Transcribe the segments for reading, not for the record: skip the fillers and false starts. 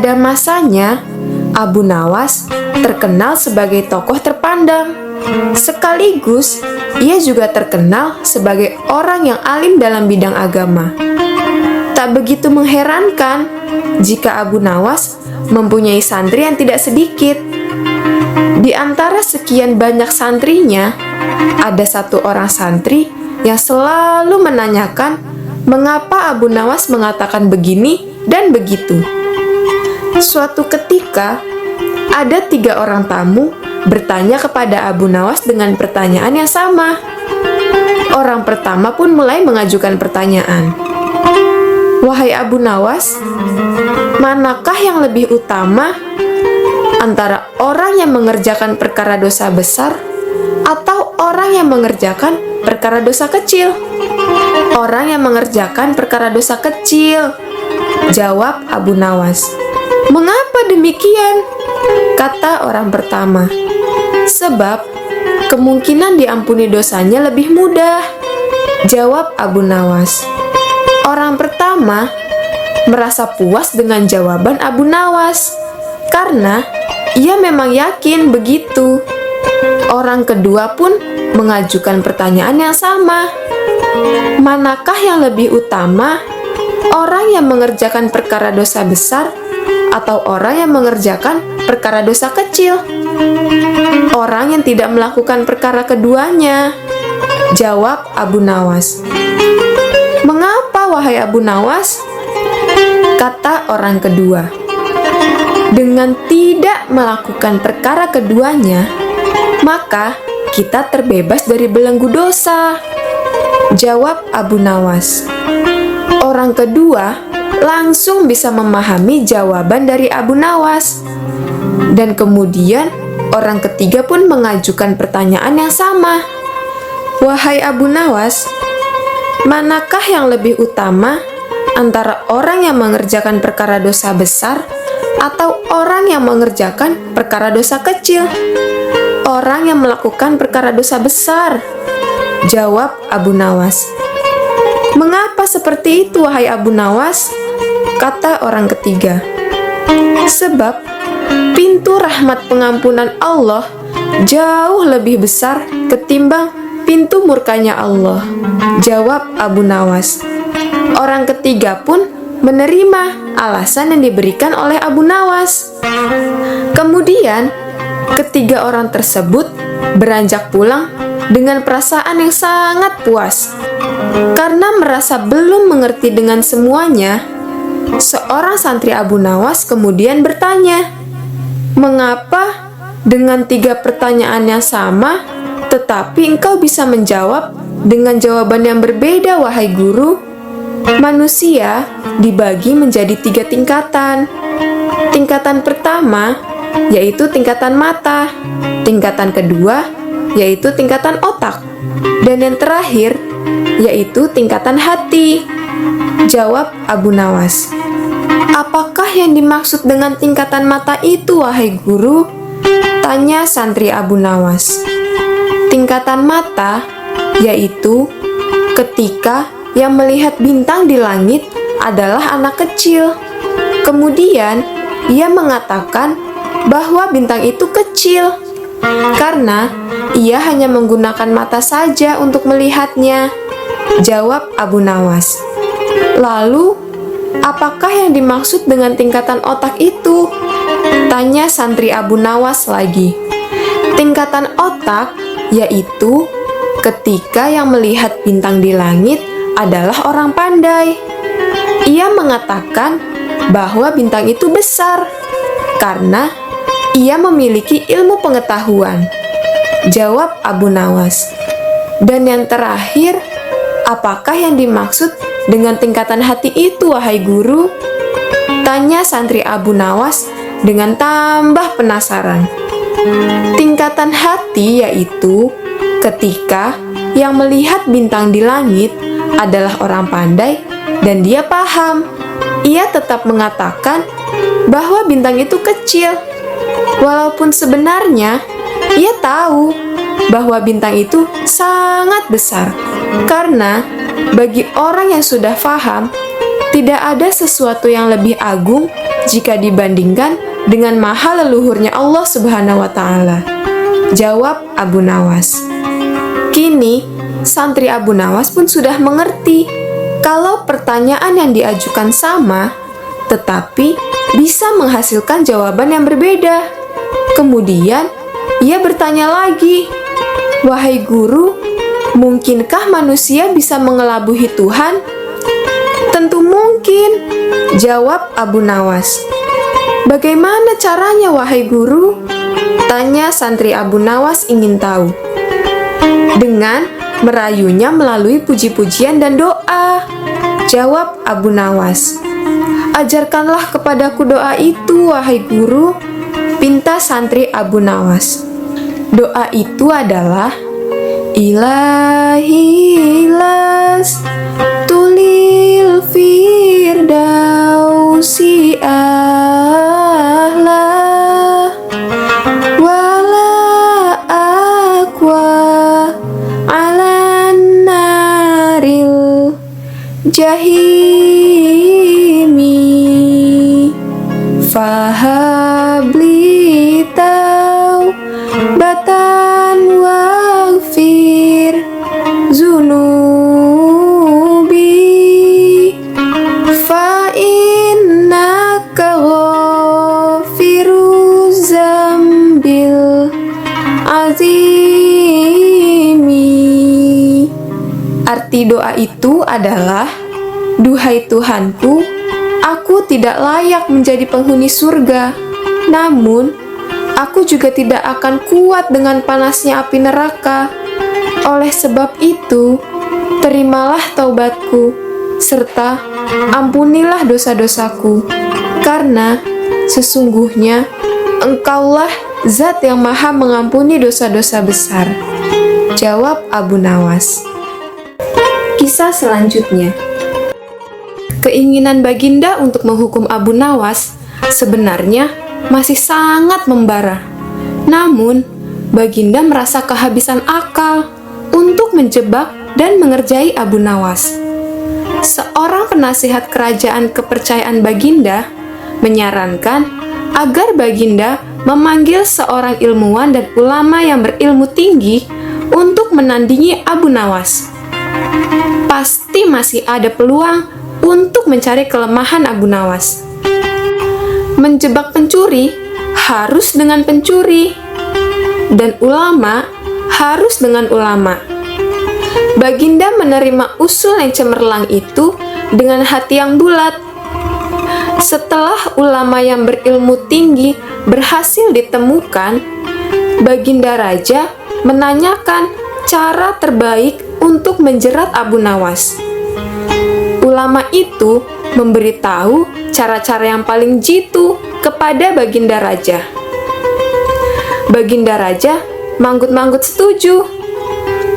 Pada masanya, Abu Nawas terkenal sebagai tokoh terpandang. Sekaligus, ia juga terkenal sebagai orang yang alim dalam bidang agama. Tak begitu mengherankan jika Abu Nawas mempunyai santri yang tidak sedikit. Di antara sekian banyak santrinya, ada satu orang santri yang selalu menanyakan mengapa Abu Nawas mengatakan begini dan begitu. Suatu ketika, ada 3 orang tamu bertanya kepada Abu Nawas dengan pertanyaan yang sama. Orang pertama pun mulai mengajukan pertanyaan. Wahai Abu Nawas, manakah yang lebih utama antara orang yang mengerjakan perkara dosa besar atau orang yang mengerjakan perkara dosa kecil? Orang yang mengerjakan perkara dosa kecil, jawab Abu Nawas. Mengapa demikian? Kata orang pertama. Sebab kemungkinan diampuni dosanya lebih mudah, jawab Abu Nawas. Orang pertama merasa puas dengan jawaban Abu Nawas karena ia memang yakin begitu. Orang kedua pun mengajukan pertanyaan yang sama. Manakah yang lebih utama, orang yang mengerjakan perkara dosa besar atau orang yang mengerjakan perkara dosa kecil? Orang yang tidak melakukan perkara keduanya, jawab Abu Nawas. Mengapa, wahai Abu Nawas? Kata orang kedua. Dengan tidak melakukan perkara keduanya, maka kita terbebas dari belenggu dosa, jawab Abu Nawas. Orang kedua langsung bisa memahami jawaban dari Abu Nawas. Dan kemudian orang ketiga pun mengajukan pertanyaan yang sama. Wahai Abu Nawas, manakah yang lebih utama antara orang yang mengerjakan perkara dosa besar atau orang yang mengerjakan perkara dosa kecil? Orang yang melakukan perkara dosa besar, jawab Abu Nawas. Mengapa seperti itu, wahai Abu Nawas? Kata orang ketiga. Sebab pintu rahmat pengampunan Allah jauh lebih besar ketimbang pintu murkanya Allah, jawab Abu Nawas. Orang ketiga pun menerima alasan yang diberikan oleh Abu Nawas. Kemudian, ketiga orang tersebut beranjak pulang dengan perasaan yang sangat puas. Karena merasa belum mengerti dengan semuanya, seorang santri Abu Nawas kemudian bertanya, mengapa dengan 3 pertanyaan yang sama, tetapi engkau bisa menjawab dengan jawaban yang berbeda, wahai guru? Manusia dibagi menjadi 3 tingkatan. Tingkatan pertama yaitu tingkatan mata, tingkatan kedua yaitu tingkatan otak, dan yang terakhir yaitu tingkatan hati, jawab Abu Nawas. Apakah yang dimaksud dengan tingkatan mata itu, wahai guru? Tanya santri Abu Nawas. Tingkatan mata yaitu ketika yang melihat bintang di langit adalah anak kecil. Kemudian ia mengatakan bahwa bintang itu kecil karena ia hanya menggunakan mata saja untuk melihatnya, jawab Abu Nawas. Lalu, apakah yang dimaksud dengan tingkatan otak itu? Tanya santri Abu Nawas lagi. Tingkatan otak yaitu ketika yang melihat bintang di langit adalah orang pandai. Ia mengatakan bahwa bintang itu besar karena ia memiliki ilmu pengetahuan, jawab Abu Nawas. Dan yang terakhir, apakah yang dimaksud dengan tingkatan hati itu, wahai guru? Tanya santri Abu Nawas dengan tambah penasaran. Tingkatan hati yaitu ketika yang melihat bintang di langit adalah orang pandai dan dia paham. Ia tetap mengatakan bahwa bintang itu kecil, walaupun sebenarnya ia tahu bahwa bintang itu sangat besar. Karena bagi orang yang sudah paham, tidak ada sesuatu yang lebih agung jika dibandingkan dengan maha leluhurnya Allah Subhanahu wa Ta'ala? Jawab Abu Nawas. Kini, santri Abu Nawas pun sudah mengerti kalau pertanyaan yang diajukan sama, tetapi bisa menghasilkan jawaban yang berbeda. Kemudian, ia bertanya lagi, "Wahai guru, mungkinkah manusia bisa mengelabui Tuhan?" "Tentu mungkin," jawab Abu Nawas. "Bagaimana caranya, wahai guru?" tanya santri Abu Nawas ingin tahu. "Dengan merayunya melalui puji-pujian dan doa," jawab Abu Nawas. "Ajarkanlah kepadaku doa itu, wahai guru," pinta santri Abu Nawas. Doa itu adalah, "Ilahi las tulil firdausi ahla wala aqwa alan naril jahimi fahabli taubatan waghfir zunubi fa innaka ghafiru zambil azimi." Arti doa itu adalah, "Duhai Tuhanku, aku tidak layak menjadi penghuni surga. Namun, aku juga tidak akan kuat dengan panasnya api neraka. Oleh sebab itu, terimalah taubatku, serta ampunilah dosa-dosaku, karena sesungguhnya Engkaulah Zat yang Maha Mengampuni dosa-dosa besar." Jawab Abu Nawas. Kisah selanjutnya. Keinginan Baginda untuk menghukum Abu Nawas sebenarnya masih sangat membara. Namun, Baginda merasa kehabisan akal untuk menjebak dan mengerjai Abu Nawas. Seorang penasihat kerajaan kepercayaan Baginda menyarankan agar Baginda memanggil seorang ilmuwan dan ulama yang berilmu tinggi untuk menandingi Abu Nawas. Pasti masih ada peluang untuk mencari kelemahan Abu Nawas. Menjebak pencuri harus dengan pencuri, dan ulama harus dengan ulama. Baginda menerima usul yang cemerlang itu dengan hati yang bulat. Setelah ulama yang berilmu tinggi berhasil ditemukan, Baginda Raja menanyakan cara terbaik untuk menjerat Abu Nawas. Ulama itu memberitahu cara-cara yang paling jitu kepada Baginda Raja. Baginda Raja manggut-manggut setuju.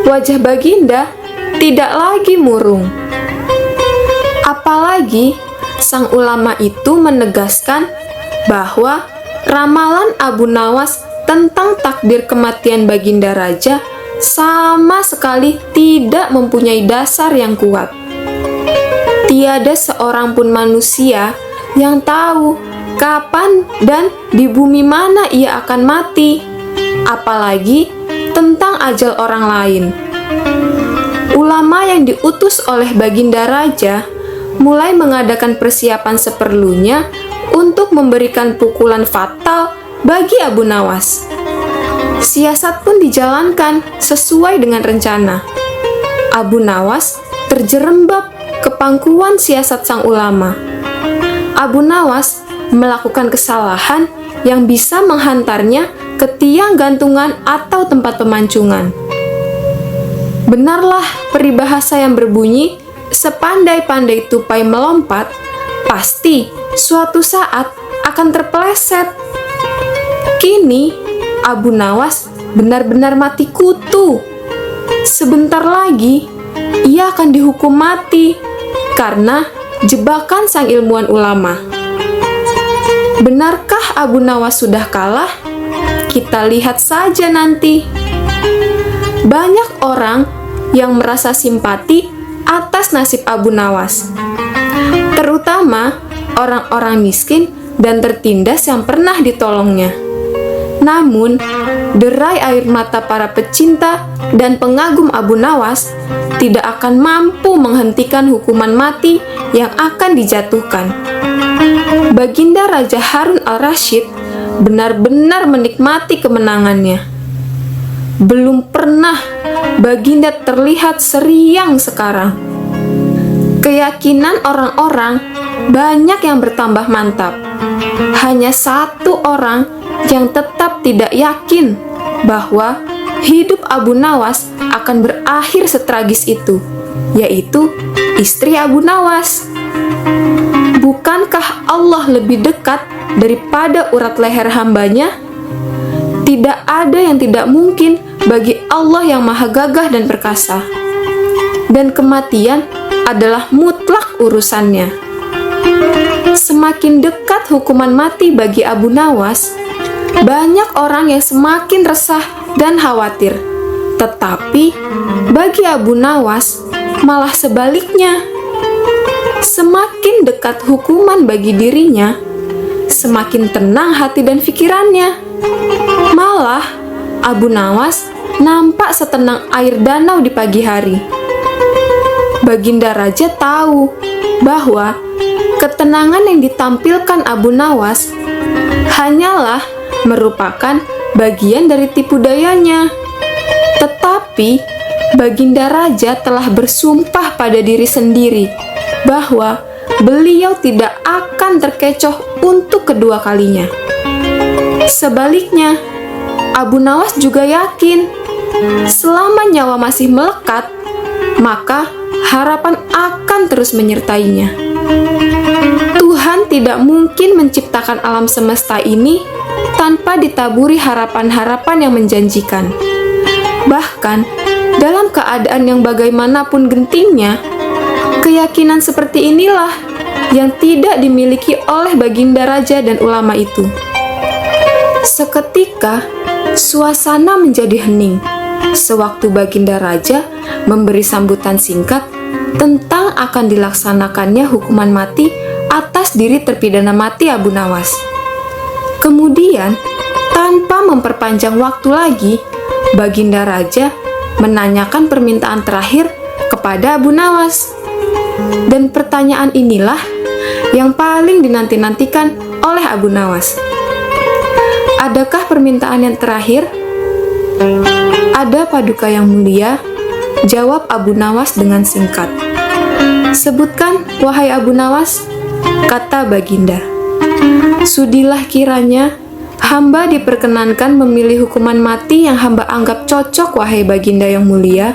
Wajah Baginda tidak lagi murung. Apalagi sang ulama itu menegaskan bahwa ramalan Abu Nawas tentang takdir kematian Baginda Raja sama sekali tidak mempunyai dasar yang kuat. Tiada seorang pun manusia yang tahu kapan dan di bumi mana ia akan mati, apalagi tentang ajal orang lain. Ulama yang diutus oleh Baginda Raja mulai mengadakan persiapan seperlunya untuk memberikan pukulan fatal bagi Abu Nawas. Siasat pun dijalankan sesuai dengan rencana. Abu Nawas terjerembab ke pangkuan siasat sang ulama. Abu Nawas melakukan kesalahan yang bisa menghantarnya ke tiang gantungan atau tempat pemancungan. Benarlah peribahasa yang berbunyi, sepandai-pandai tupai melompat, pasti suatu saat akan terpeleset. Kini, Abu Nawas benar-benar mati kutu. Sebentar lagi, ia akan dihukum mati karena jebakan sang ilmuwan ulama. Benarkah Abu Nawas sudah kalah? Kita lihat saja nanti. Banyak orang yang merasa simpati atas nasib Abu Nawas, terutama orang-orang miskin dan tertindas yang pernah ditolongnya. Namun, derai air mata para pecinta dan pengagum Abu Nawas tidak akan mampu menghentikan hukuman mati yang akan dijatuhkan. Baginda Raja Harun al-Rasyid benar-benar menikmati kemenangannya. Belum pernah Baginda terlihat seriang sekarang. Keyakinan orang-orang banyak yang bertambah mantap. Hanya satu orang yang tetap tidak yakin bahwa hidup Abu Nawas akan berakhir setragis itu, yaitu istri Abu Nawas. Bukankah Allah lebih dekat daripada urat leher hambanya? Tidak ada yang tidak mungkin bagi Allah yang maha gagah dan perkasa. Dan kematian adalah mutlak urusannya. Semakin dekat hukuman mati bagi Abu Nawas, banyak orang yang semakin resah dan khawatir. Tetapi bagi Abu Nawas malah sebaliknya. Semakin dekat hukuman bagi dirinya, semakin tenang hati dan pikirannya. Malah Abu Nawas nampak setenang air danau di pagi hari. Baginda Raja tahu bahwa ketenangan yang ditampilkan Abu Nawas hanyalah merupakan bagian dari tipu dayanya. Tetapi Baginda Raja telah bersumpah pada diri sendiri bahwa beliau tidak akan terkecoh untuk kedua kalinya. Sebaliknya, Abu Nawas juga yakin selama nyawa masih melekat, maka harapan akan terus menyertainya. Tuhan tidak mungkin menciptakan alam semesta ini tanpa ditaburi harapan-harapan yang menjanjikan. Bahkan, dalam keadaan yang bagaimanapun gentingnya, keyakinan seperti inilah yang tidak dimiliki oleh Baginda Raja dan ulama itu. Seketika, suasana menjadi hening sewaktu Baginda Raja memberi sambutan singkat tentang akan dilaksanakannya hukuman mati atas diri terpidana mati Abu Nawas. Kemudian, tanpa memperpanjang waktu lagi, Baginda Raja menanyakan permintaan terakhir kepada Abu Nawas. Dan pertanyaan inilah yang paling dinanti-nantikan oleh Abu Nawas. Adakah permintaan yang terakhir? Ada Paduka yang mulia, jawab Abu Nawas dengan singkat. Sebutkan, wahai Abu Nawas, kata Baginda. Sudilah kiranya hamba diperkenankan memilih hukuman mati yang hamba anggap cocok, wahai Baginda yang mulia,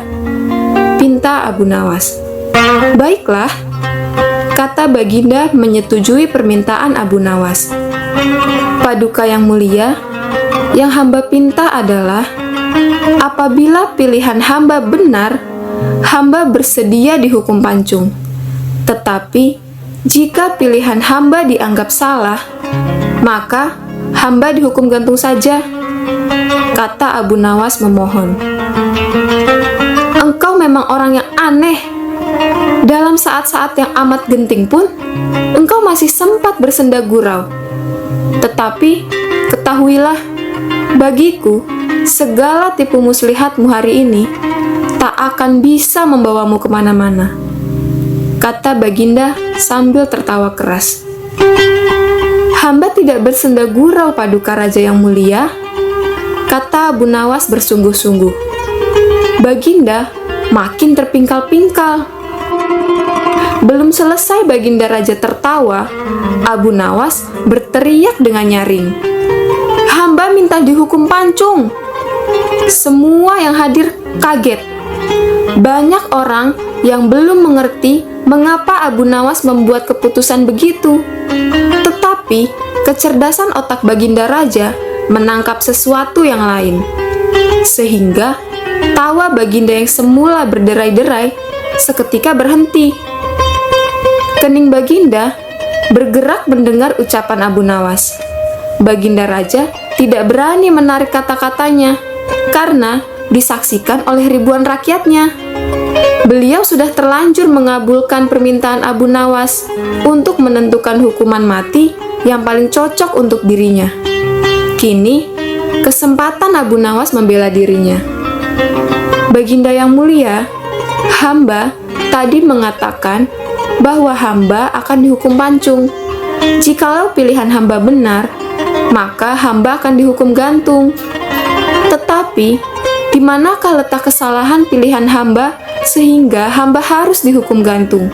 pinta Abu Nawas. Baiklah, kata Baginda menyetujui permintaan Abu Nawas. Paduka yang mulia, yang hamba pinta adalah apabila pilihan hamba benar, hamba bersedia dihukum pancung. Tetapi jika pilihan hamba dianggap salah, maka hamba dihukum gantung saja, kata Abu Nawas memohon. Engkau memang orang yang aneh. Dalam saat-saat yang amat genting pun, engkau masih sempat bersenda gurau. Tetapi, ketahuilah, bagiku, segala tipu muslihatmu hari ini tak akan bisa membawamu kemana-mana, kata Baginda sambil tertawa keras. Hamba tidak bersenda gurau, Paduka Raja yang mulia, kata Abu Nawas bersungguh-sungguh. Baginda makin terpingkal-pingkal. Belum selesai Baginda Raja tertawa, Abu Nawas berteriak dengan nyaring. Hamba minta dihukum pancung. Semua yang hadir kaget. Banyak orang yang belum mengerti mengapa Abu Nawas membuat keputusan begitu. Tetapi kecerdasan otak Baginda Raja menangkap sesuatu yang lain. Sehingga tawa Baginda yang semula berderai-derai seketika berhenti. Kening Baginda bergerak mendengar ucapan Abu Nawas. Baginda Raja tidak berani menarik kata-katanya karena disaksikan oleh ribuan rakyatnya. Beliau sudah terlanjur mengabulkan permintaan Abu Nawas untuk menentukan hukuman mati yang paling cocok untuk dirinya. Kini, kesempatan Abu Nawas membela dirinya. Baginda yang mulia, hamba tadi mengatakan bahwa hamba akan dihukum pancung. Jikalau pilihan hamba benar, maka hamba akan dihukum gantung. Tetapi, di manakah letak kesalahan pilihan hamba sehingga hamba harus dihukum gantung?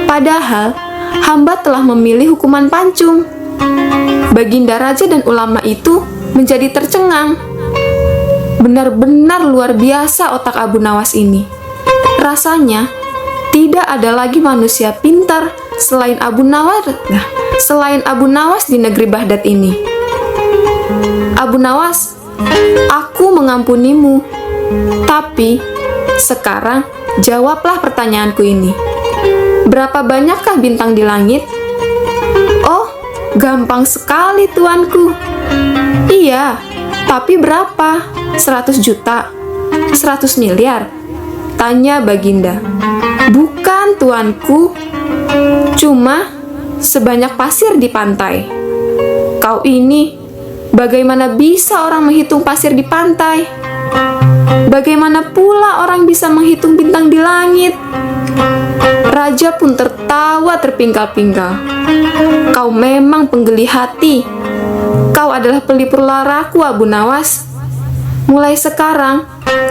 Padahal, hamba telah memilih hukuman pancung. Baginda raja dan ulama itu menjadi tercengang. Benar-benar luar biasa otak Abu Nawas ini. Rasanya, tidak ada lagi manusia pintar selain Abu Nawas di negeri Baghdad ini. Abu Nawas, aku mengampunimu. Tapi, sekarang jawablah pertanyaanku ini. Berapa banyakkah bintang di langit? Oh, gampang sekali tuanku. Iya, tapi berapa? 100 juta? 100 miliar? Tanya Baginda. Bukan tuanku, cuma sebanyak pasir di pantai. Kau ini, bagaimana bisa orang menghitung pasir di pantai? Bagaimana pula orang bisa menghitung bintang di langit? Raja pun tertawa terpingkal-pingkal. Kau memang penggeli hati. Kau adalah pelipur laraku, Abu Nawas. Mulai sekarang,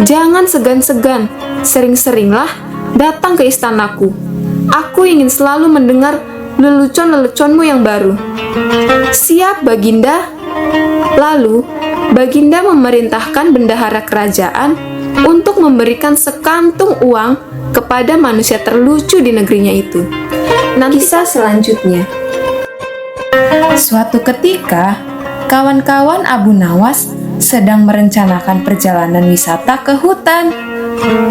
jangan segan-segan, sering-seringlah datang ke istanaku. Aku ingin selalu mendengar lelucon-leluconmu yang baru. Siap, Baginda. Lalu, Baginda memerintahkan bendahara kerajaan untuk memberikan sekantung uang kepada manusia terlucu di negerinya itu. Nanti kisah selanjutnya. Suatu ketika, kawan-kawan Abu Nawas sedang merencanakan perjalanan wisata ke hutan.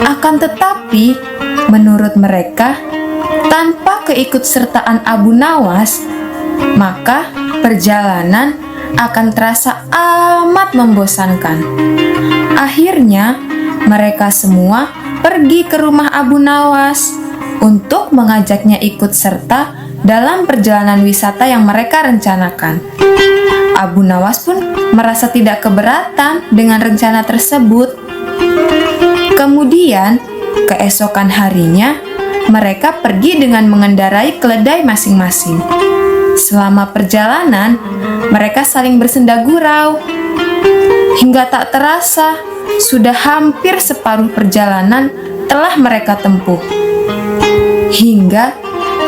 Akan tetapi, menurut mereka, tanpa keikutsertaan Abu Nawas, maka perjalanan akan terasa amat membosankan. Akhirnya, mereka semua pergi ke rumah Abu Nawas untuk mengajaknya ikut serta dalam perjalanan wisata yang mereka rencanakan. Abu Nawas pun merasa tidak keberatan dengan rencana tersebut. Kemudian, keesokan harinya, mereka pergi dengan mengendarai keledai masing-masing. Selama perjalanan, mereka saling bersenda gurau. Hingga tak terasa, sudah hampir separuh perjalanan telah mereka tempuh. Hingga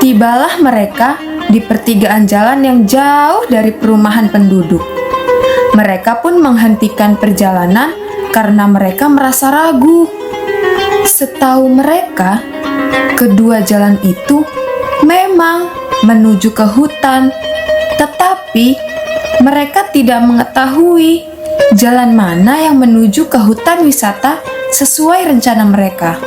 tibalah mereka di pertigaan jalan yang jauh dari perumahan penduduk. Mereka pun menghentikan perjalanan karena mereka merasa ragu. Setahu mereka, kedua jalan itu memang menuju ke hutan, tetapi mereka tidak mengetahui jalan mana yang menuju ke hutan wisata sesuai rencana mereka.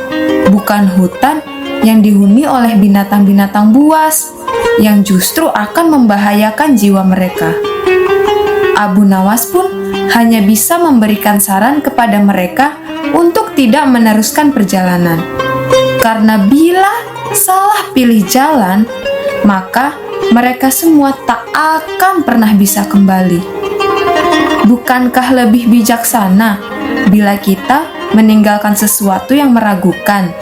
Bukan hutan yang dihuni oleh binatang-binatang buas yang justru akan membahayakan jiwa mereka. Abu Nawas pun hanya bisa memberikan saran kepada mereka untuk tidak meneruskan perjalanan. Karena bila salah pilih jalan, maka mereka semua tak akan pernah bisa kembali. Bukankah lebih bijaksana bila kita meninggalkan sesuatu yang meragukan?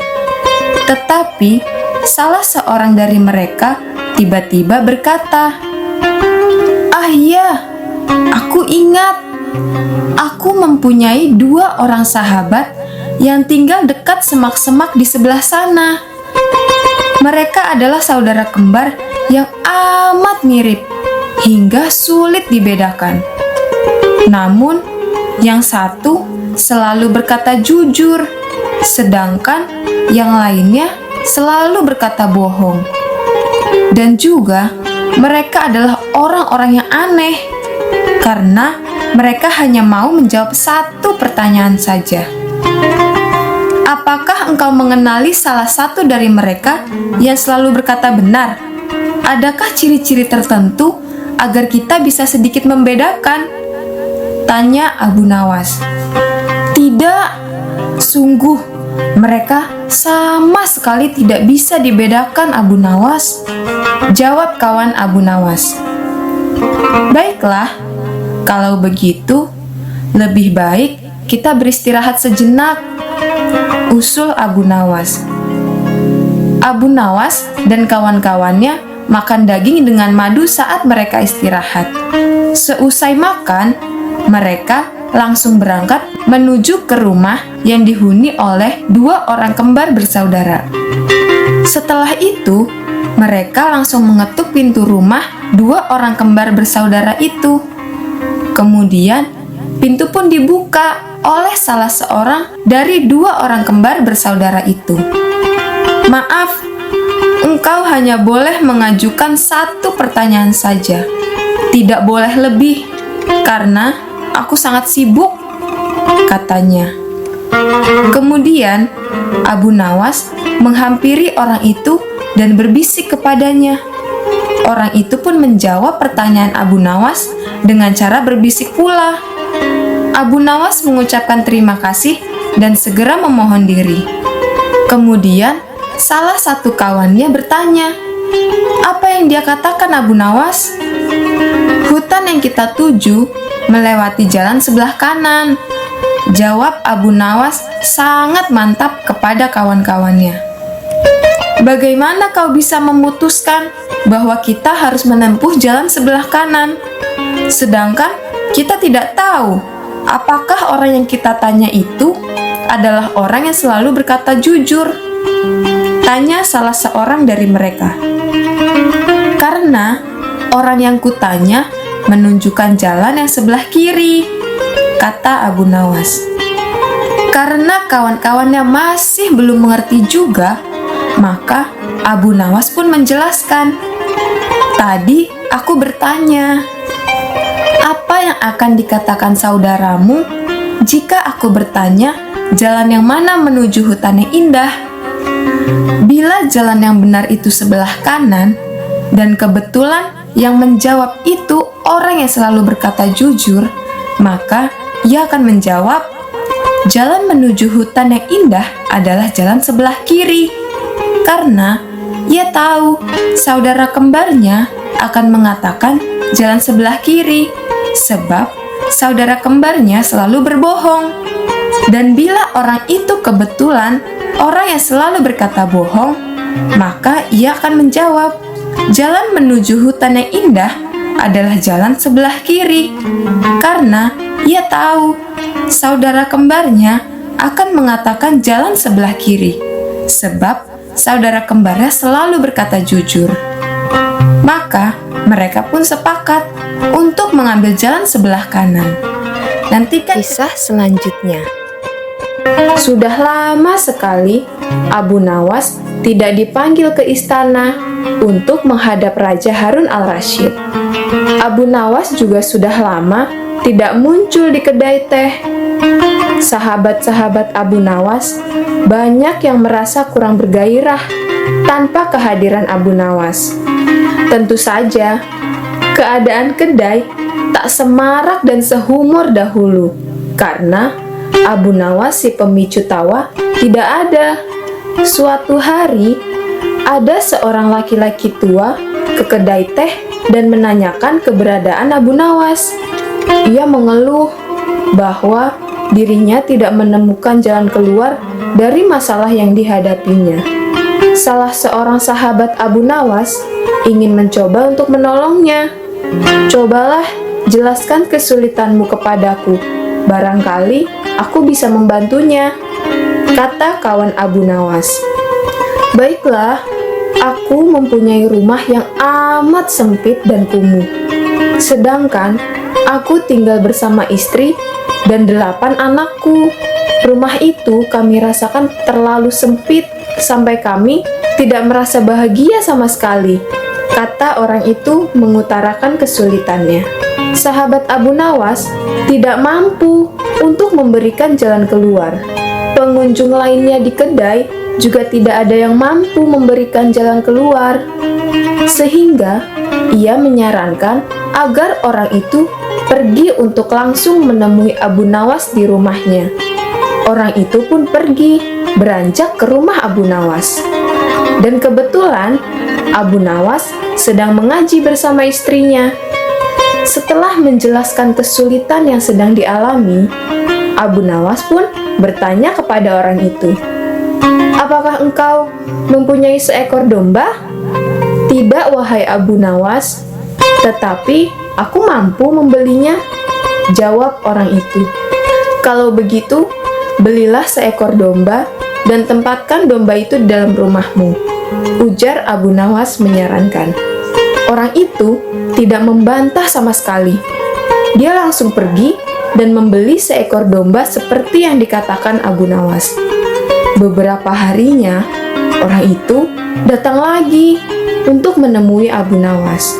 Tetapi salah seorang dari mereka tiba-tiba berkata, "Ah iya, aku ingat. Aku mempunyai 2 orang sahabat yang tinggal dekat semak-semak di sebelah sana. Mereka adalah saudara kembar yang amat mirip hingga sulit dibedakan. Namun, yang satu selalu berkata jujur, sedangkan yang lainnya selalu berkata bohong. Dan juga, mereka adalah orang-orang yang aneh, karena mereka hanya mau menjawab satu pertanyaan saja. Apakah engkau mengenali salah satu dari mereka yang selalu berkata benar? Adakah ciri-ciri tertentu agar kita bisa sedikit membedakan?" Tanya Abu Nawas. "Tidak, sungguh mereka sama sekali tidak bisa dibedakan, Abu Nawas," jawab kawan Abu Nawas. "Baiklah, kalau begitu, lebih baik kita beristirahat sejenak," usul Abu Nawas. Abu Nawas dan kawan-kawannya makan daging dengan madu saat mereka istirahat. Seusai makan, mereka langsung berangkat menuju ke rumah yang dihuni oleh 2 orang kembar bersaudara. Setelah itu, mereka langsung mengetuk pintu rumah 2 orang kembar bersaudara itu. Kemudian, pintu pun dibuka oleh salah seorang dari 2 orang kembar bersaudara itu. "Maaf, engkau hanya boleh mengajukan 1 pertanyaan saja. Tidak boleh lebih, karena aku sangat sibuk," katanya. Kemudian, Abu Nawas menghampiri orang itu dan berbisik kepadanya. Orang itu pun menjawab pertanyaan Abu Nawas dengan cara berbisik pula. Abu Nawas mengucapkan terima kasih dan segera memohon diri. Kemudian, salah satu kawannya bertanya, "Apa yang dia katakan, Abu Nawas?" "Hutan yang kita tuju melewati jalan sebelah kanan," jawab Abu Nawas sangat mantap kepada kawan-kawannya. "Bagaimana kau bisa memutuskan bahwa kita harus menempuh jalan sebelah kanan? Sedangkan kita tidak tahu apakah orang yang kita tanya itu adalah orang yang selalu berkata jujur," tanya salah seorang dari mereka. "Karena orang yang kutanya menunjukkan jalan yang sebelah kiri," kata Abu Nawas. Karena kawan-kawannya masih belum mengerti juga, maka Abu Nawas pun menjelaskan, "Tadi aku bertanya, apa yang akan dikatakan saudaramu jika aku bertanya jalan yang mana menuju hutan yang indah? Bila jalan yang benar itu sebelah kanan, dan kebetulan yang menjawab itu orang yang selalu berkata jujur, maka ia akan menjawab, jalan menuju hutan yang indah adalah jalan sebelah kiri. Karena ia tahu saudara kembarnya akan mengatakan jalan sebelah kiri, sebab saudara kembarnya selalu berbohong. Dan bila orang itu kebetulan orang yang selalu berkata bohong, maka ia akan menjawab, jalan menuju hutan yang indah adalah jalan sebelah kiri. Karena ia tahu saudara kembarnya akan mengatakan jalan sebelah kiri, sebab saudara kembarnya selalu berkata jujur. Maka mereka pun sepakat untuk mengambil jalan sebelah kanan. Nantikan kisah selanjutnya. Sudah lama sekali Abu Nawas tidak dipanggil ke istana untuk menghadap Raja Harun al-Rasyid. Abu Nawas juga sudah lama tidak muncul di kedai teh. Sahabat-sahabat Abu Nawas banyak yang merasa kurang bergairah tanpa kehadiran Abu Nawas. Tentu saja, keadaan kedai tak semarak dan sehumor dahulu karena Abu Nawas si pemicu tawa tidak ada. Suatu hari, ada seorang laki-laki tua ke kedai teh dan menanyakan keberadaan Abu Nawas. Ia mengeluh bahwa dirinya tidak menemukan jalan keluar dari masalah yang dihadapinya. Salah seorang sahabat Abu Nawas ingin mencoba untuk menolongnya. "Cobalah jelaskan kesulitanmu kepadaku. Barangkali aku bisa membantunya," kata kawan Abu Nawas. "Baiklah, aku mempunyai rumah yang amat sempit dan kumuh. Sedangkan aku tinggal bersama istri dan 8 anakku. Rumah itu kami rasakan terlalu sempit sampai kami tidak merasa bahagia sama sekali," kata orang itu mengutarakan kesulitannya. Sahabat Abu Nawas tidak mampu untuk memberikan jalan keluar. Pengunjung lainnya di kedai juga tidak ada yang mampu memberikan jalan keluar. Sehingga ia menyarankan agar orang itu pergi untuk langsung menemui Abu Nawas di rumahnya. Orang itu pun pergi, beranjak ke rumah Abu Nawas. Dan kebetulan Abu Nawas sedang mengaji bersama istrinya. Setelah menjelaskan kesulitan yang sedang dialami, Abu Nawas pun bertanya kepada orang itu, "Apakah engkau mempunyai seekor domba?" "Tidak, wahai Abu Nawas, tetapi aku mampu membelinya," jawab orang itu. "Kalau begitu, belilah seekor domba dan tempatkan domba itu di dalam rumahmu," ujar Abu Nawas menyarankan. Orang itu tidak membantah sama sekali. Dia langsung pergi dan membeli seekor domba seperti yang dikatakan Abu Nawas. Beberapa harinya, orang itu datang lagi untuk menemui Abu Nawas.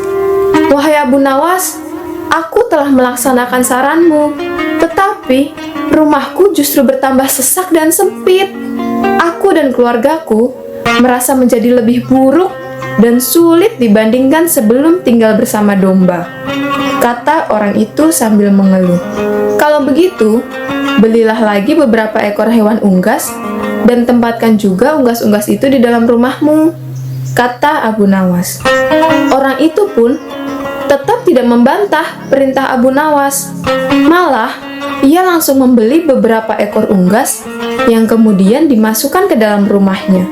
"Wahai Abu Nawas, aku telah melaksanakan saranmu, tetapi rumahku justru bertambah sesak dan sempit. Aku dan keluargaku merasa menjadi lebih buruk dan sulit dibandingkan sebelum tinggal bersama domba," kata orang itu sambil mengeluh. "Kalau begitu, belilah lagi beberapa ekor hewan unggas dan tempatkan juga unggas-unggas itu di dalam rumahmu," kata Abu Nawas. Orang itu pun tetap tidak membantah perintah Abu Nawas. Malah, ia langsung membeli beberapa ekor unggas yang kemudian dimasukkan ke dalam rumahnya.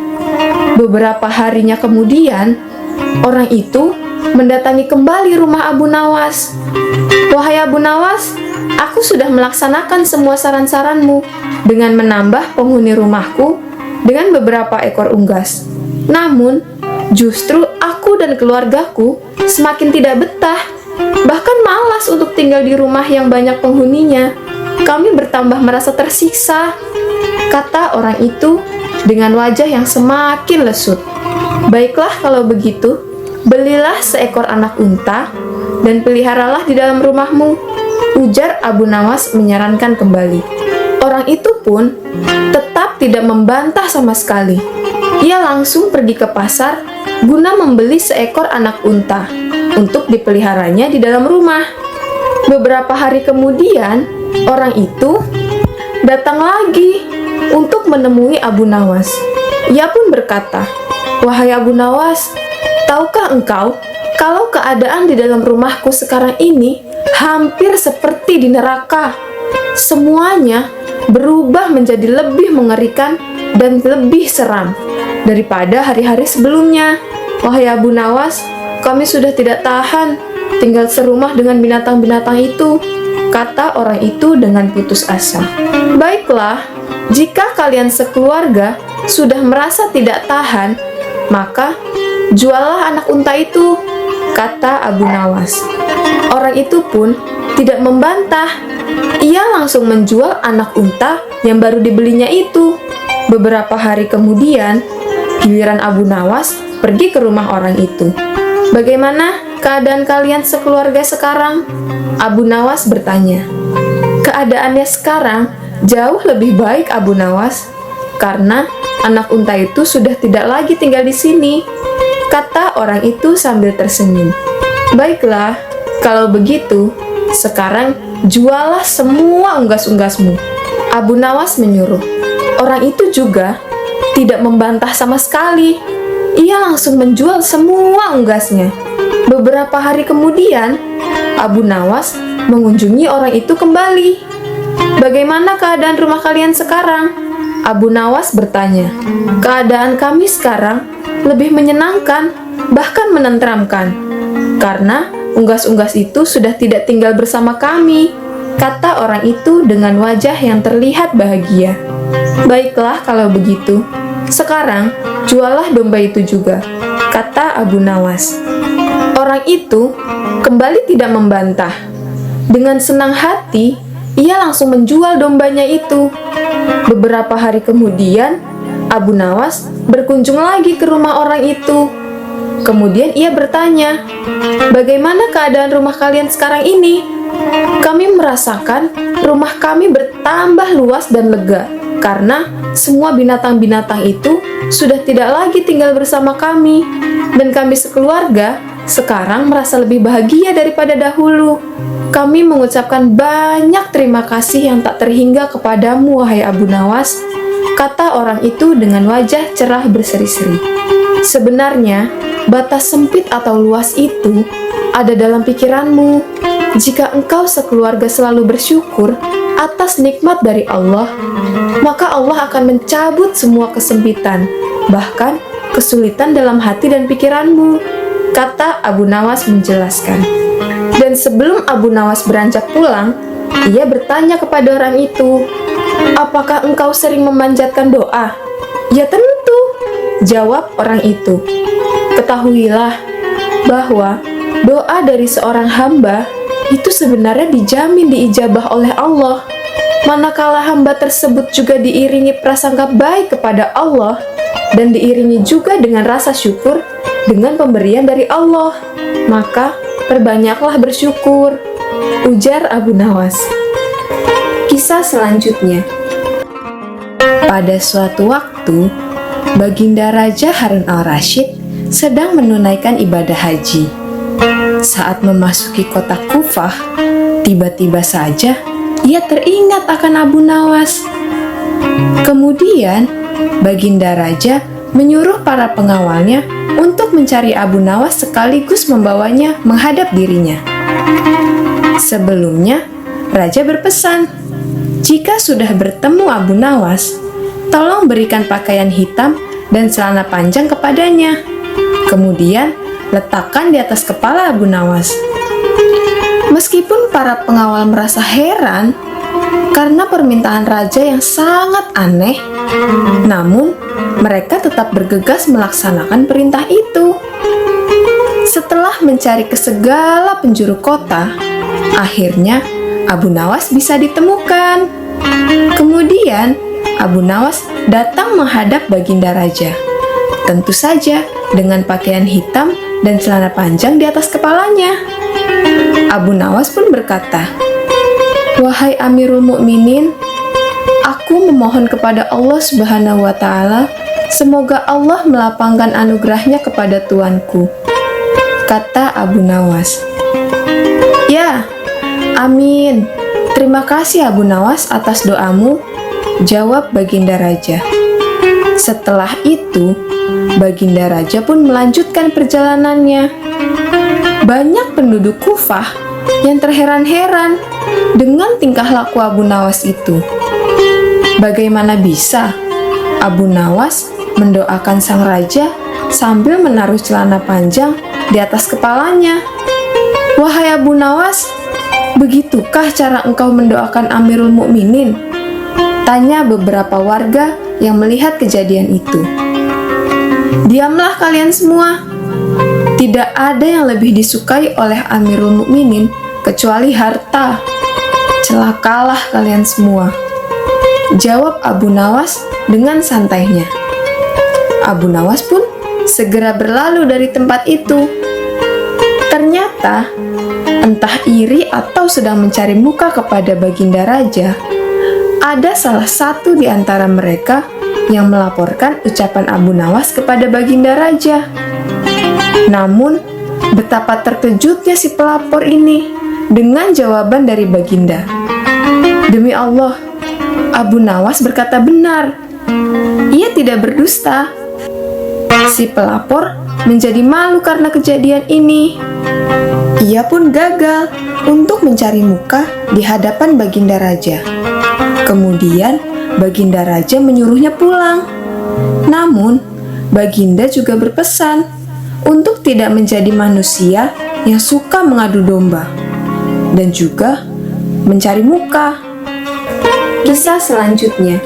Beberapa harinya kemudian, orang itu mendatangi kembali rumah Abu Nawas. "Wahai Abu Nawas, aku sudah melaksanakan semua saran-saranmu dengan menambah penghuni rumahku dengan beberapa ekor unggas. Namun, justru aku dan keluargaku semakin tidak betah, bahkan malas untuk tinggal di rumah yang banyak penghuninya. Kami bertambah merasa tersiksa," kata orang itu dengan wajah yang semakin lesut. "Baiklah kalau begitu, belilah seekor anak unta dan peliharalah di dalam rumahmu," ujar Abu Nawas menyarankan kembali. Orang itu pun tetap tidak membantah sama sekali. Ia langsung pergi ke pasar guna membeli seekor anak unta untuk dipeliharanya di dalam rumah. Beberapa hari kemudian, orang itu datang lagi untuk menemui Abu Nawas. Ia pun berkata, "Wahai Abu Nawas, tahukah engkau kalau keadaan di dalam rumahku sekarang ini hampir seperti di neraka? Semuanya berubah menjadi lebih mengerikan dan lebih seram daripada hari-hari sebelumnya. Wahai Abu Nawas, kami sudah tidak tahan tinggal serumah dengan binatang-binatang itu," kata orang itu dengan putus asa. "Baiklah, jika kalian sekeluarga sudah merasa tidak tahan, maka juallah anak unta itu," kata Abu Nawas. Orang itu pun tidak membantah. Ia langsung menjual anak unta yang baru dibelinya itu. Beberapa hari kemudian, giliran Abu Nawas pergi ke rumah orang itu. "Bagaimana keadaan kalian sekeluarga sekarang?" Abu Nawas bertanya. "Keadaannya sekarang jauh lebih baik, Abu Nawas, karena anak unta itu sudah tidak lagi tinggal di sini," kata orang itu sambil tersenyum. "Baiklah, kalau begitu, sekarang juallah semua unggas-unggasmu," Abu Nawas menyuruh. Orang itu juga tidak membantah sama sekali. Ia langsung menjual semua unggasnya. Beberapa hari kemudian, Abu Nawas mengunjungi orang itu kembali. "Bagaimana keadaan rumah kalian sekarang?" Abu Nawas bertanya. "Keadaan kami sekarang lebih menyenangkan, bahkan menenteramkan, karena unggas-unggas itu sudah tidak tinggal bersama kami," kata orang itu dengan wajah yang terlihat bahagia. "Baiklah kalau begitu, sekarang juallah domba itu juga," kata Abu Nawas. Orang itu kembali tidak membantah. Dengan senang hati, ia langsung menjual dombanya itu. Beberapa hari kemudian, Abu Nawas berkunjung lagi ke rumah orang itu. Kemudian ia bertanya, "Bagaimana keadaan rumah kalian sekarang ini?" "Kami merasakan rumah kami bertambah luas dan lega, karena semua binatang-binatang itu sudah tidak lagi tinggal bersama kami, dan kami sekeluarga sekarang merasa lebih bahagia daripada dahulu. Kami mengucapkan banyak terima kasih yang tak terhingga kepadamu, wahai Abu Nawas," kata orang itu dengan wajah cerah berseri-seri. "Sebenarnya, batas sempit atau luas itu ada dalam pikiranmu. Jika engkau sekeluarga selalu bersyukur atas nikmat dari Allah, maka Allah akan mencabut semua kesempitan, bahkan kesulitan dalam hati dan pikiranmu, kata Abu Nawas menjelaskan. Dan sebelum Abu Nawas beranjak pulang, ia bertanya kepada orang itu, apakah engkau sering memanjatkan doa? Ya tentu, jawab orang itu. Ketahuilah bahwa doa dari seorang hamba itu sebenarnya dijamin diijabah oleh Allah. Manakala hamba tersebut juga diiringi prasangka baik kepada Allah dan diiringi juga dengan rasa syukur dengan pemberian dari Allah, maka perbanyaklah bersyukur, ujar Abu Nawas. Kisah selanjutnya. Pada suatu waktu, Baginda Raja Harun al-Rasyid sedang menunaikan ibadah haji. Saat memasuki kota Kufah, tiba-tiba saja ia teringat akan Abu Nawas. Kemudian, Baginda Raja menyuruh para pengawalnya untuk mencari Abu Nawas sekaligus membawanya menghadap dirinya. Sebelumnya, Raja berpesan, jika sudah bertemu Abu Nawas, tolong berikan pakaian hitam dan celana panjang kepadanya. Kemudian, letakkan di atas kepala Abu Nawas. Meskipun para pengawal merasa heran karena permintaan raja yang sangat aneh, namun mereka tetap bergegas melaksanakan perintah itu. Setelah mencari ke segala penjuru kota, akhirnya Abu Nawas bisa ditemukan. Kemudian, Abu Nawas datang menghadap Baginda Raja. Tentu saja dengan pakaian hitam dan celana panjang di atas kepalanya. Abu Nawas pun berkata, "Wahai Amirul Mukminin, aku memohon kepada Allah Subhanahu wa Ta'ala, semoga Allah melapangkan anugerahnya kepada tuanku," kata Abu Nawas. "Ya, amin. Terima kasih Abu Nawas atas doamu," jawab Baginda Raja. Setelah itu, Baginda Raja pun melanjutkan perjalanannya. Banyak penduduk Kufah yang terheran-heran dengan tingkah laku Abu Nawas itu. Bagaimana bisa Abu Nawas mendoakan sang raja sambil menaruh celana panjang di atas kepalanya? "Wahai Abu Nawas, begitukah cara engkau mendoakan Amirul Mukminin?" tanya beberapa warga yang melihat kejadian itu. "Diamlah kalian semua. Tidak ada yang lebih disukai oleh Amirul Mukminin kecuali harta. Celakalah kalian semua," jawab Abu Nawas dengan santainya. Abu Nawas pun segera berlalu dari tempat itu. Ternyata, entah iri atau sedang mencari muka kepada Baginda Raja, ada salah satu di antara mereka yang melaporkan ucapan Abu Nawas kepada Baginda Raja. Namun, betapa terkejutnya si pelapor ini dengan jawaban dari Baginda. Demi Allah, Abu Nawas berkata benar. Ia tidak berdusta. Si pelapor menjadi malu karena kejadian ini. Ia pun gagal untuk mencari muka di hadapan Baginda Raja. Kemudian, Baginda Raja menyuruhnya pulang. Namun, Baginda juga berpesan untuk tidak menjadi manusia yang suka mengadu domba dan juga mencari muka. Kisah selanjutnya.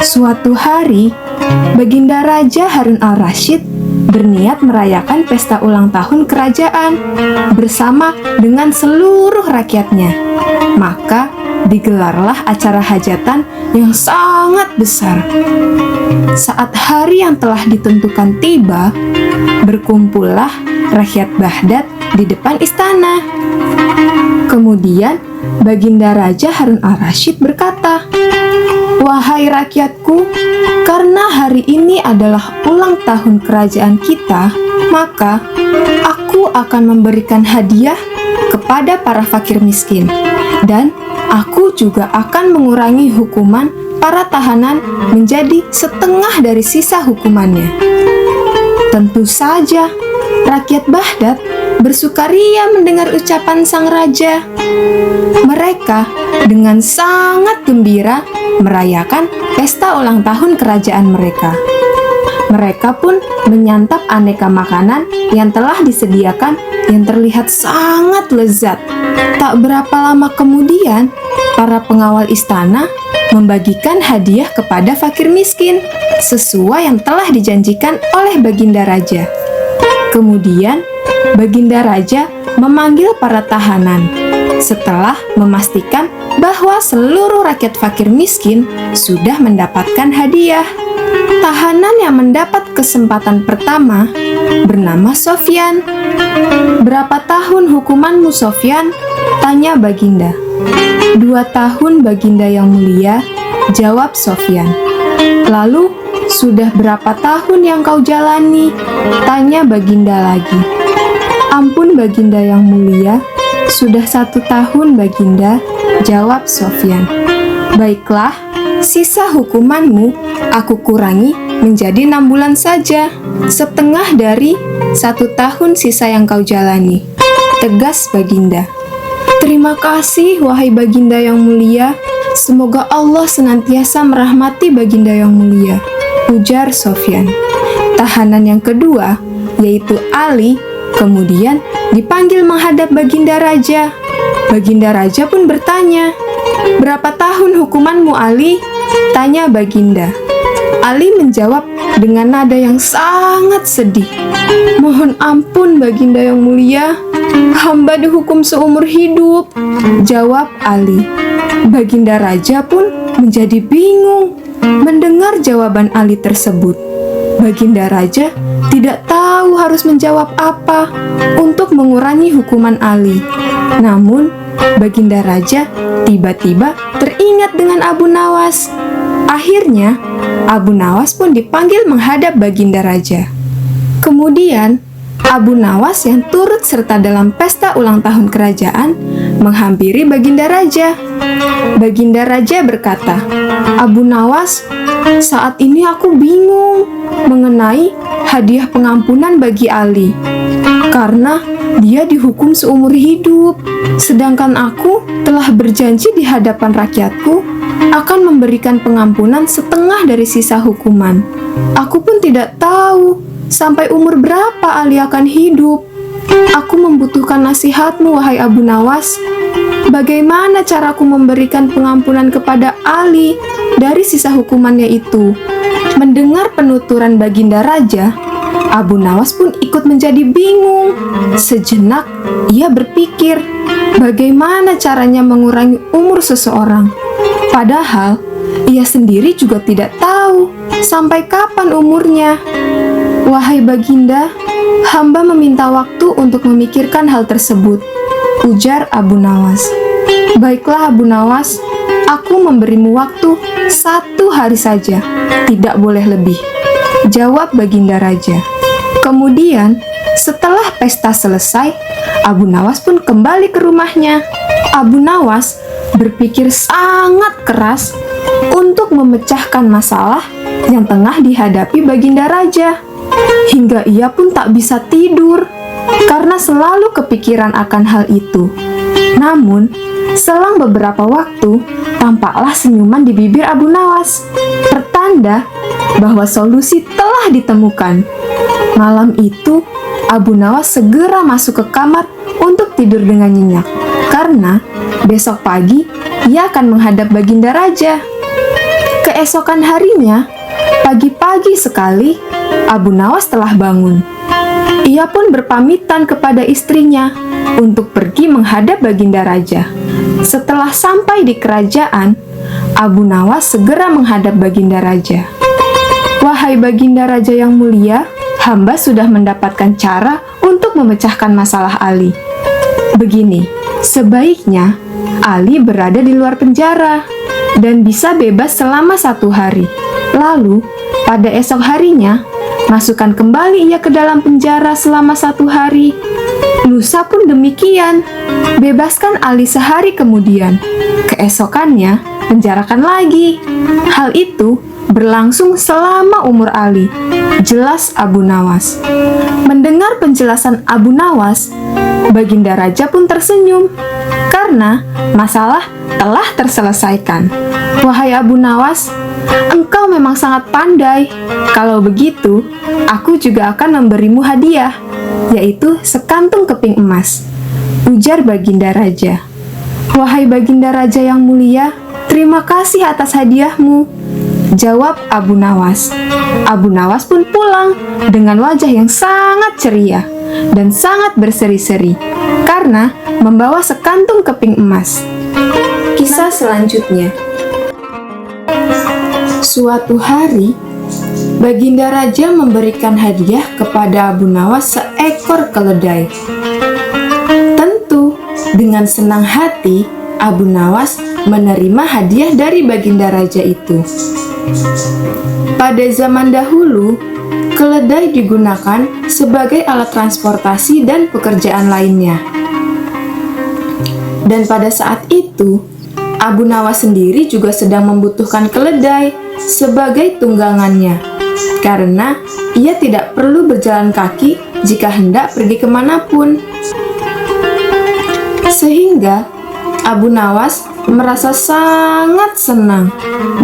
Suatu hari, Baginda Raja Harun al-Rasyid berniat merayakan pesta ulang tahun kerajaan bersama dengan seluruh rakyatnya. Maka digelarlah acara hajatan yang sangat besar. Saat hari yang telah ditentukan tiba, berkumpullah rakyat Baghdad di depan istana. Kemudian Baginda Raja Harun al-Rasyid berkata, "Wahai rakyatku, karena hari ini adalah ulang tahun kerajaan kita, maka aku akan memberikan hadiah kepada para fakir miskin, dan aku juga akan mengurangi hukuman para tahanan menjadi setengah dari sisa hukumannya." Tentu saja, rakyat Baghdad bersukaria mendengar ucapan sang raja. Mereka dengan sangat gembira merayakan pesta ulang tahun kerajaan mereka. Mereka pun menyantap aneka makanan yang telah disediakan yang terlihat sangat lezat. Tak berapa lama kemudian, para pengawal istana membagikan hadiah kepada fakir miskin sesuai yang telah dijanjikan oleh Baginda Raja. Kemudian, Baginda Raja memanggil para tahanan setelah memastikan bahwa seluruh rakyat fakir miskin sudah mendapatkan hadiah. Tahanan yang mendapat kesempatan pertama bernama Sofyan. "Berapa tahun hukumanmu, Sofyan?" tanya Baginda. 2 tahun, Baginda yang mulia, jawab Sofyan. "Lalu, sudah berapa tahun yang kau jalani?" tanya Baginda lagi. "Ampun, Baginda yang mulia, sudah 1 tahun, Baginda," jawab Sofyan. "Baiklah, sisa hukumanmu aku kurangi menjadi 6 bulan saja, setengah dari 1 tahun sisa yang kau jalani," tegas Baginda. "Terima kasih, wahai Baginda yang mulia. Semoga Allah senantiasa merahmati Baginda yang mulia," ujar Sofyan. Tahanan yang kedua, yaitu Ali, kemudian dipanggil menghadap Baginda Raja. Baginda Raja pun bertanya, "Berapa tahun hukumanmu, Ali?" tanya Baginda. Ali menjawab dengan nada yang sangat sedih. "Mohon ampun, Baginda yang mulia, hamba dihukum seumur hidup," jawab Ali. Baginda Raja pun menjadi bingung mendengar jawaban Ali tersebut. Baginda Raja tidak tahu harus menjawab apa untuk mengurangi hukuman Ali. Namun, Baginda Raja tiba-tiba teringat dengan Abu Nawas. Akhirnya, Abu Nawas pun dipanggil menghadap Baginda Raja. Kemudian, Abu Nawas yang turut serta dalam pesta ulang tahun kerajaan menghampiri Baginda Raja. Baginda Raja berkata, "Abu Nawas, saat ini aku bingung mengenai hadiah pengampunan bagi Ali, karena dia dihukum seumur hidup, sedangkan aku telah berjanji di hadapan rakyatku akan memberikan pengampunan setengah dari sisa hukuman. Aku pun tidak tahu sampai umur berapa Ali akan hidup. Aku membutuhkan nasihatmu, wahai Abu Nawas. Bagaimana caraku memberikan pengampunan kepada Ali dari sisa hukumannya itu?" Mendengar penuturan Baginda Raja, Abu Nawas pun ikut menjadi bingung. Sejenak, ia berpikir, bagaimana caranya mengurangi umur seseorang. Padahal, ia sendiri juga tidak tahu sampai kapan umurnya. "Wahai Baginda, hamba meminta waktu untuk memikirkan hal tersebut," ujar Abu Nawas. "Baiklah Abu Nawas, aku memberimu waktu 1 hari saja, tidak boleh lebih," jawab Baginda Raja. Kemudian, setelah pesta selesai, Abu Nawas pun kembali ke rumahnya. Abu Nawas berpikir sangat keras untuk memecahkan masalah yang tengah dihadapi Baginda Raja. Hingga ia pun tak bisa tidur karena selalu kepikiran akan hal itu. Namun, selang beberapa waktu, tampaklah senyuman di bibir Abu Nawas, pertanda bahwa solusi telah ditemukan. Malam itu, Abu Nawas segera masuk ke kamar untuk tidur dengan nyenyak, karena besok pagi ia akan menghadap Baginda Raja. Keesokan harinya, pagi-pagi sekali, Abu Nawas telah bangun. Ia pun berpamitan kepada istrinya untuk pergi menghadap Baginda Raja. Setelah sampai di kerajaan, Abu Nawas segera menghadap Baginda Raja. "Wahai Baginda Raja yang mulia, hamba sudah mendapatkan cara untuk memecahkan masalah Ali. Begini, sebaiknya Ali berada di luar penjara dan bisa bebas selama 1 hari. Lalu, pada esok harinya, masukkan kembali ia ke dalam penjara selama 1 hari. Lusa pun demikian, bebaskan Ali sehari kemudian. Keesokannya, penjarakan lagi. Hal itu berlangsung selama umur Ali, jelas Abu Nawas. Mendengar penjelasan Abu Nawas, Baginda Raja pun tersenyum karena masalah telah terselesaikan. Wahai Abu Nawas, engkau memang sangat pandai. Kalau begitu, aku juga akan memberimu hadiah, yaitu sekantung keping emas, ujar Baginda Raja. Wahai Baginda Raja yang mulia, terima kasih atas hadiahmu, jawab Abu Nawas. Abu Nawas pun pulang dengan wajah yang sangat ceria dan sangat berseri-seri karena membawa sekantung keping emas. Kisah selanjutnya. Suatu hari, Baginda Raja memberikan hadiah kepada Abu Nawas seekor keledai. Tentu, dengan senang hati, Abu Nawas menerima hadiah dari Baginda Raja itu. Pada zaman dahulu, keledai digunakan sebagai alat transportasi dan pekerjaan lainnya. Dan pada saat itu, Abu Nawas sendiri juga sedang membutuhkan keledai sebagai tunggangannya, karena ia tidak perlu berjalan kaki jika hendak pergi kemanapun. Sehingga Abu Nawas merasa sangat senang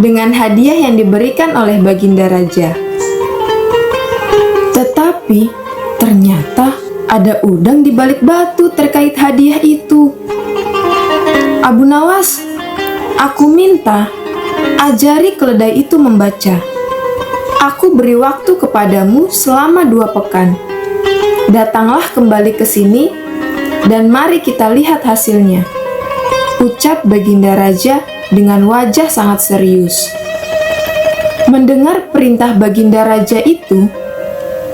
dengan hadiah yang diberikan oleh Baginda Raja. Tetapi ternyata ada udang di balik batu terkait hadiah itu. Abu Nawas, aku minta ajari keledai itu membaca. Aku beri waktu kepadamu selama 2 pekan. Datanglah kembali ke sini dan mari kita lihat hasilnya, ucap Baginda Raja dengan wajah sangat serius. Mendengar perintah Baginda Raja itu,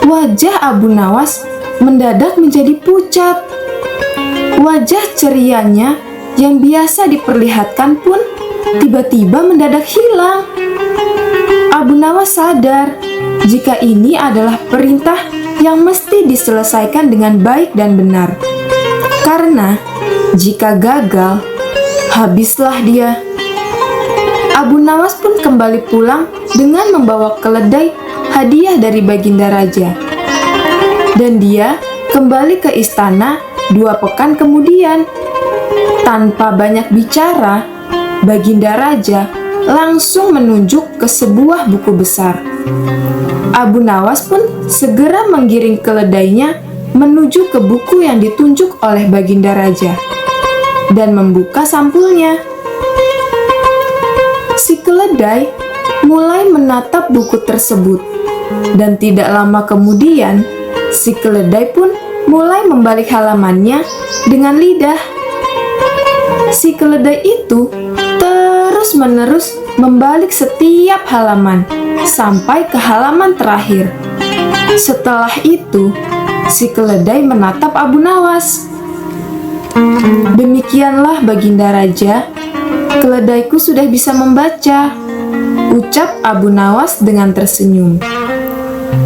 wajah Abu Nawas mendadak menjadi pucat. Wajah cerianya yang biasa diperlihatkan pun tiba-tiba mendadak hilang. Abu Nawas sadar jika ini adalah perintah yang mesti diselesaikan dengan baik dan benar. Karena jika gagal, habislah dia. Abu Nawas pun kembali pulang dengan membawa keledai hadiah dari Baginda Raja. Dan dia kembali ke istana 2 pekan kemudian. Tanpa banyak bicara, Baginda Raja langsung menunjuk ke sebuah buku besar. Abu Nawas pun segera menggiring keledainya menuju ke buku yang ditunjuk oleh Baginda Raja dan membuka sampulnya. Si keledai mulai menatap buku tersebut, dan tidak lama kemudian si keledai pun mulai membalik halamannya dengan lidah. Si keledai itu terus-menerus membalik setiap halaman sampai ke halaman terakhir. Setelah itu, si keledai menatap Abu Nawas. Demikianlah Baginda Raja, keledaiku sudah bisa membaca, ucap Abu Nawas dengan tersenyum.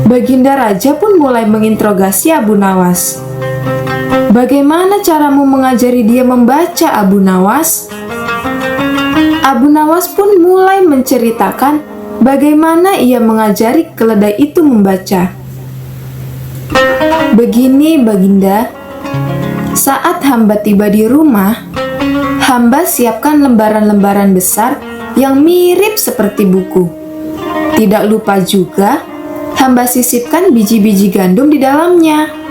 Baginda Raja pun mulai menginterogasi Abu Nawas. Bagaimana caramu mengajari dia membaca, Abu Nawas? Abu Nawas pun mulai menceritakan bagaimana ia mengajari keledai itu membaca. Begini, Baginda, saat hamba tiba di rumah, hamba siapkan lembaran-lembaran besar yang mirip seperti buku. Tidak lupa juga, hamba sisipkan biji-biji gandum di dalamnya.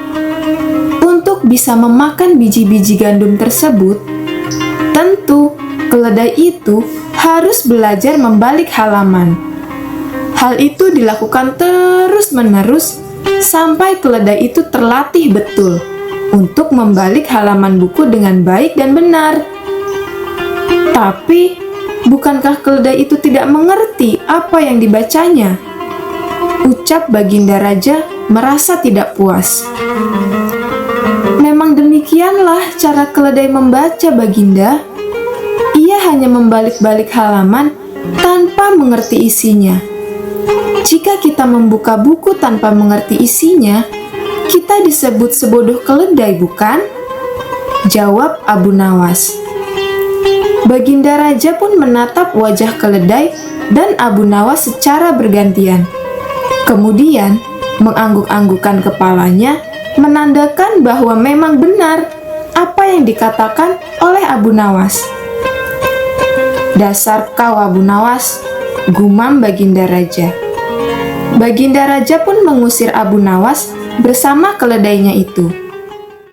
Untuk bisa memakan biji-biji gandum tersebut, tentu keledai itu harus belajar membalik halaman. Hal itu dilakukan terus-menerus sampai keledai itu terlatih betul untuk membalik halaman buku dengan baik dan benar. Tapi, bukankah keledai itu tidak mengerti apa yang dibacanya? Ucap Baginda Raja merasa tidak puas. Memang demikianlah cara keledai membaca, Baginda. Ia hanya membalik-balik halaman tanpa mengerti isinya. Jika kita membuka buku tanpa mengerti isinya, kita disebut sebodoh keledai, bukan? Jawab Abu Nawas. Baginda Raja pun menatap wajah keledai dan Abu Nawas secara bergantian. Kemudian, mengangguk-anggukkan kepalanya, menandakan bahwa memang benar apa yang dikatakan oleh Abu Nawas. "Dasar kau Abu Nawas," gumam Baginda Raja. Baginda Raja pun mengusir Abu Nawas bersama keledainya itu.